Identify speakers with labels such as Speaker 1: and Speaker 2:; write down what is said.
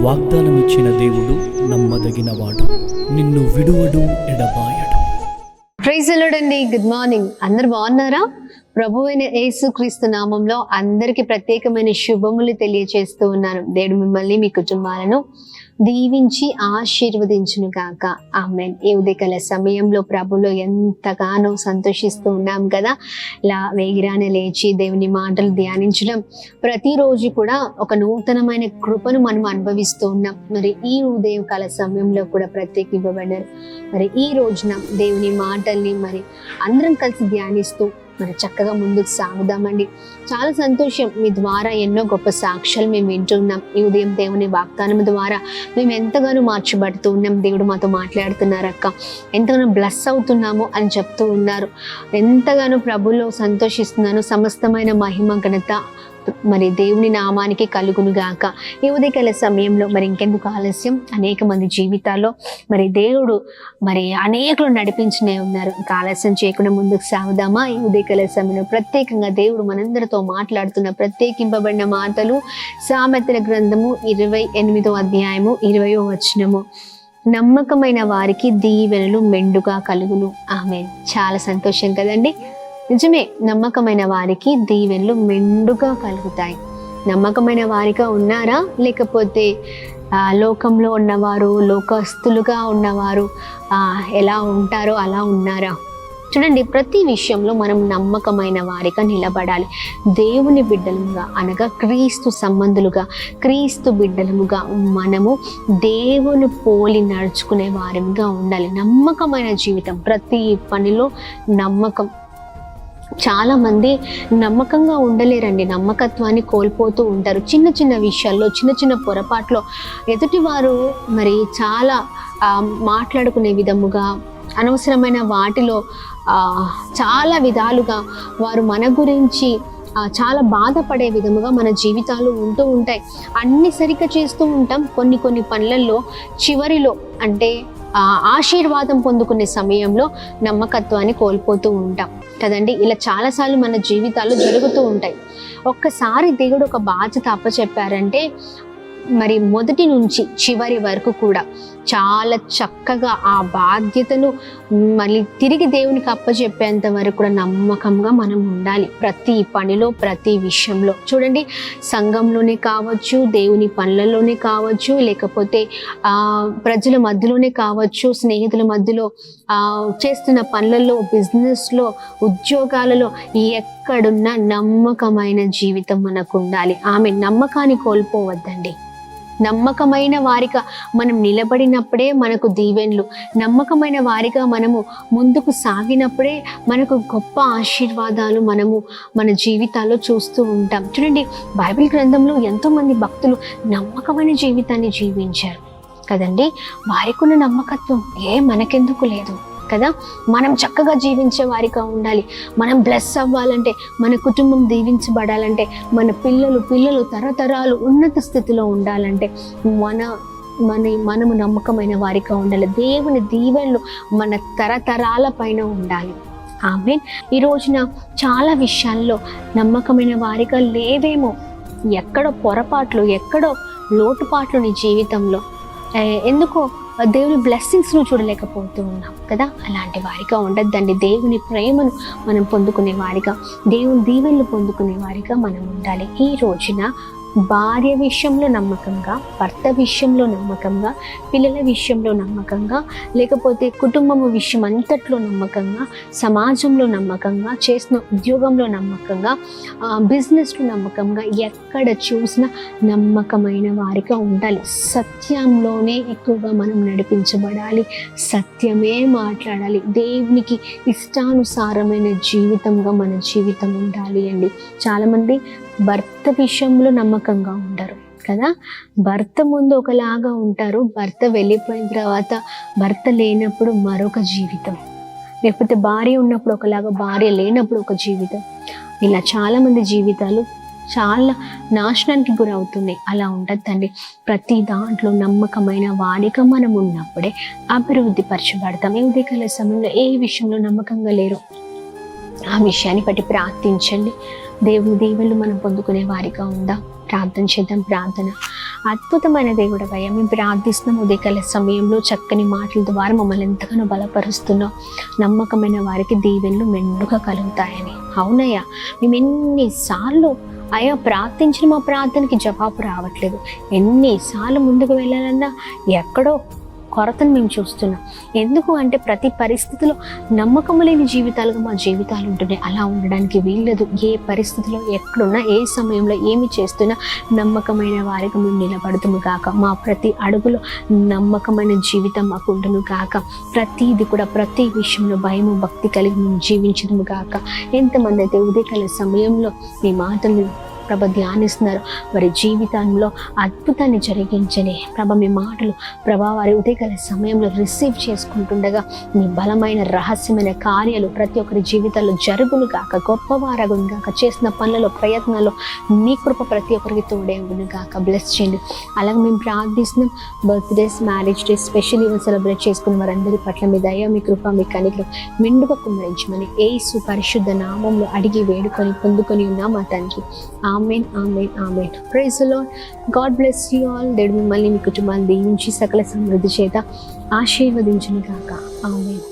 Speaker 1: వాగ్దానం ఇచ్చిన దేవుడు నమ్మదగినవాడు, నిన్ను విడువడు, ఎడబాయడు.
Speaker 2: ప్రైజ్ ది లార్డ్ అండి. Good morning. అందరు బాగున్నారా? ప్రభువైన యేసుక్రీస్తు నామంలో అందరికీ ప్రత్యేకమైన శుభములు తెలియజేస్తూ ఉన్నాను. దేవుడు మిమ్మల్ని, మీ కుటుంబాలను దీవించి ఆశీర్వదించును గాక. ఆమేన్. ఈ ఉదయకాల సమయంలో ప్రభులో ఎంతగానో సంతోషిస్తూ ఉన్నాం కదా. ఇలా వేగిరానే లేచి దేవుని మాటలు ధ్యానించడం, ప్రతిరోజు కూడా ఒక నూతనమైన కృపను మనం అనుభవిస్తూ ఉన్నాం. మరి ఈ ఉదయకాల సమయంలో కూడా ప్రత్యేకింపబడ్డారు. మరి ఈ రోజున దేవుని మాటల్ని మరి అందరం కలిసి ధ్యానిస్తూ మరి చక్కగా ముందుకు సాగుదామండి. చాలా సంతోషం, మీ ద్వారా ఎన్నో గొప్ప సాక్ష్యాలు మేము వింటున్నాం. ఈ ఉదయం దేవుని వాగ్దానం ద్వారా మేము ఎంతగానో మార్చబడుతూ ఉన్నాం. దేవుడు మాతో మాట్లాడుతున్నారు అక్క, ఎంతగానో బ్లెస్ అవుతున్నాము అని చెప్తూ ఉన్నారు. ఎంతగానో ప్రభులో సంతోషిస్తున్నాను. సమస్తమైన మహిమ ఘనత మరి దేవుని నామానికి కలుగును గాక. ఈ ఉదయకాల సమయంలో మరి ఇంకెందుకు ఆలస్యం, అనేక మంది జీవితాల్లో మరి దేవుడు మరి అనేకులు నడిపించనే ఉన్నారు. ఇంకా ఆలస్యం చేయకుండా ముందుకు సాగుదామా? ఈ ఉదయకాల సమయంలో ప్రత్యేకంగా దేవుడు మనందరితో మాట్లాడుతున్న ప్రత్యేకింపబడిన మాటలు సామెతల గ్రంథము 28వ అధ్యాయము 20వ వచనము. నమ్మకమైన వారికి దీవెనలు మెండుగా కలుగును. ఆమేన్. చాలా సంతోషం కదండి. నిజమే, నమ్మకమైన వారికి దీవెనలు మెండుగా కలుగుతాయి. నమ్మకమైన వారిగా ఉన్నారా? లేకపోతే లోకంలో ఉన్నవారు, లోకస్తులుగా ఉన్నవారు ఎలా ఉంటారో అలా ఉన్నారా? చూడండి, ప్రతి విషయంలో మనం నమ్మకమైన వారిగా నిలబడాలి. దేవుని బిడ్డలుగా అనగా క్రీస్తు సంబంధులుగా, క్రీస్తు బిడ్డలముగా మనము దేవుని పోలి నడుచుకునే వారిగా ఉండాలి. నమ్మకమైన జీవితం, ప్రతి పనిలో నమ్మకం. చాలా మంది నమ్మకంగా ఉండలేరండి. నమ్మకత్వాన్ని కోల్పోతూ ఉంటారు. చిన్న చిన్న విషయాల్లో, చిన్న చిన్న పొరపాట్లో ఎదుటివారు మరి చాలా మాట్లాడుకునే విధముగా, అనవసరమైన వాటిలో చాలా విధాలుగా వారు మన గురించి చాలా బాధపడే విధముగా మన జీవితాలు ఉంటూ ఉంటాయి. అన్ని సరిగ్గా చేస్తూ ఉంటాం. కొన్ని పనులలో చివరిలో అంటే ఆశీర్వాదం పొందుకునే సమయంలో నమ్మకత్వాన్ని కోల్పోతూ ఉంటాం కదండి. ఇలా చాలాసార్లు మన జీవితాల్లో జరుగుతూ ఉంటాయి. ఒక్కసారి దేవుడు ఒక బాధ్యత అప్పచెప్పారంటే మరి మొదటి నుంచి చివరి వరకు కూడా చాలా చక్కగా ఆ బాధ్యతను మళ్ళీ తిరిగి దేవునికి అప్పచెప్పేంత వరకు కూడా నమ్మకంగా మనం ఉండాలి. ప్రతి పనిలో, ప్రతి విషయంలో. చూడండి, సంఘంలోనే కావచ్చు, దేవుని పనులలోనే కావచ్చు, లేకపోతే ప్రజల మధ్యలోనే కావచ్చు, స్నేహితుల మధ్యలో చేస్తున్న పనులలో, బిజినెస్లో, ఉద్యోగాలలో, ఎక్కడున్నా నమ్మకమైన జీవితం మనకు ఉండాలి. ఆమె నమ్మకాన్ని కోల్పోవద్దండి. నమ్మకమైన వారిగా మనం నిలబడినప్పుడే మనకు దీవెనలు, నమ్మకమైన వారిగా మనము ముందుకు సాగినప్పుడే మనకు గొప్ప ఆశీర్వాదాలు మనము మన జీవితాల్లో చూస్తూ ఉంటాం. చూడండి, బైబిల్ గ్రంథంలో ఎంతోమంది భక్తులు నమ్మకమైన జీవితాన్ని జీవించారు కదండి. వారికి ఉన్న నమ్మకత్వం మనకెందుకు లేదు కదా. మనం చక్కగా జీవించే వారిగా ఉండాలి. మనం బ్లెస్ అవ్వాలంటే, మన కుటుంబం దీవించబడాలంటే, మన పిల్లలు తరతరాలు ఉన్నత స్థితిలో ఉండాలంటే మనము నమ్మకమైన వారిగా ఉండాలి. దేవుని దీవెనలు మన తరతరాల పైన ఉండాలి. ఆమేన్. ఈ రోజున చాలా విషయాల్లో నమ్మకమైన వారిగా లేవేమో. ఎక్కడో పొరపాట్లు, ఎక్కడో లోటుపాట్లు నీ జీవితంలో, ఎందుకో దేవుని బ్లెస్సింగ్స్ను చూడలేకపోతూ ఉన్నాం కదా. అలాంటి వారిగా ఉండద్దండి. దేవుని ప్రేమను మనం పొందుకునే వారిగా, దేవుని దీవెనలు పొందుకునే వారిగా మనం ఉండాలి. ఈ రోజున భార్య విషయంలో నమ్మకంగా, భర్త విషయంలో నమ్మకంగా, పిల్లల విషయంలో నమ్మకంగా, లేకపోతే కుటుంబము విషయం అంతట్లో నమ్మకంగా, సమాజంలో నమ్మకంగా, చేసిన ఉద్యోగంలో నమ్మకంగా, బిజినెస్లో నమ్మకంగా, ఎక్కడ చూసినా నమ్మకమైన వారిగా ఉండాలి. సత్యంలోనే ఎక్కువగా మనం నడిపించబడాలి. సత్యమే మాట్లాడాలి. దేవునికి ఇష్టానుసారమైన జీవితంగా మన జీవితం ఉండాలి అండి. చాలామంది భర్త విషయంలో నమ్మకంగా ఉండరు కదా. భర్త ముందు ఒకలాగా ఉంటారు, భర్త వెళ్ళిపోయిన తర్వాత, భర్త లేనప్పుడు మరొక జీవితం, లేకపోతే భార్య ఉన్నప్పుడు ఒకలాగా, భార్య లేనప్పుడు ఒక జీవితం. ఇలా చాలామంది జీవితాలు చాలా నాశనానికి గురవుతున్నాయి. అలా ఉండద్దండి. ప్రతి దాంట్లో నమ్మకమైన వాడిగా మనం ఉన్నప్పుడే అభివృద్ధి పరచబడతాం. ఈ ఉదయకాల సమయంలో ఏ విషయంలో నమ్మకంగా లేరు, ఆ విషయాన్ని బట్టి ప్రార్థించండి. దేవుని దీవెనలు మనం పొందుకునే వారిగా ఉందా? ప్రార్థన చేద్దాం. ప్రార్థన. అద్భుతమైన దేవుడు అయ్యా, మేము ప్రార్థిస్తున్నాం ఉదయకాల సమయంలో చక్కని మాటల ద్వారా మమ్మల్ని ఎంతగానో బలపరుస్తున్నాం. నమ్మకమైన వారికి దీవెనలు మెండుగా కలుగుతాయని. అవునయ్యా, మేము ఎన్నిసార్లు అయ్యా ప్రార్థించిన మా ప్రార్థనకి జవాబు రావట్లేదు. ఎన్నిసార్లు ముందుకు వెళ్ళాలన్నా ఎక్కడో కొరతను మేము చూస్తున్నాం. ఎందుకు అంటే ప్రతి పరిస్థితిలో నమ్మకం లేని జీవితాలుగా మా జీవితాలు ఉంటున్నాయి. అలా ఉండడానికి వీల్లేదు. ఏ పరిస్థితిలో ఎక్కడున్నా, ఏ సమయంలో ఏమి చేస్తున్నా నమ్మకమైన వారికి మేము నిలబడుతుము కాక. మా ప్రతి అడుగులో నమ్మకమైన జీవితం మాకు ఉండును కాక. ప్రతిది కూడా ప్రతి విషయంలో భయము భక్తి కలిగి మేము జీవించదుము కాక. ఎంతమంది అయితే ఉదయకాల సమయంలో మీ మాటలు ప్రభ ధ్యానిస్తున్నారు, వారి జీవితంలో అద్భుతాన్ని జరిగించని ప్రభ మీ మాటలు ప్రభా వారి ఉదయకాల సమయంలో రిసీవ్ చేసుకుంటుండగా మీ బలమైన రహస్యమైన కార్యాలు ప్రతి ఒక్కరి జీవితాల్లో జరుగును కాక. గొప్పవారగును కాక. చేసిన పనులలో ప్రయత్నాల్లో మీ కృప ప్రతి ఒక్కరికి తోడే ఉండును కాక. బ్లెస్ చేయండి. అలాగే మేము ప్రార్థిస్తున్నాం birthdays, marriage days, special event celebrate చేసుకున్న వారందరి పట్ల మీ దయ, మీ కృప, మీ కనికరం మెండుగా కుమ్మరించమని యేసు పరిశుద్ధ నామంలో అడిగి వేడుకొని పొందుకొని ఉన్నాం మా తండ్రి. Amen, amen, amen. Praise the Lord. God bless you all. దేవుడు మిమ్మల్ని మీ కుటుంబాన్ని దీవించి సకల సమృద్ధి చేత ఆశీర్వదించును గాక. ఆమేన్.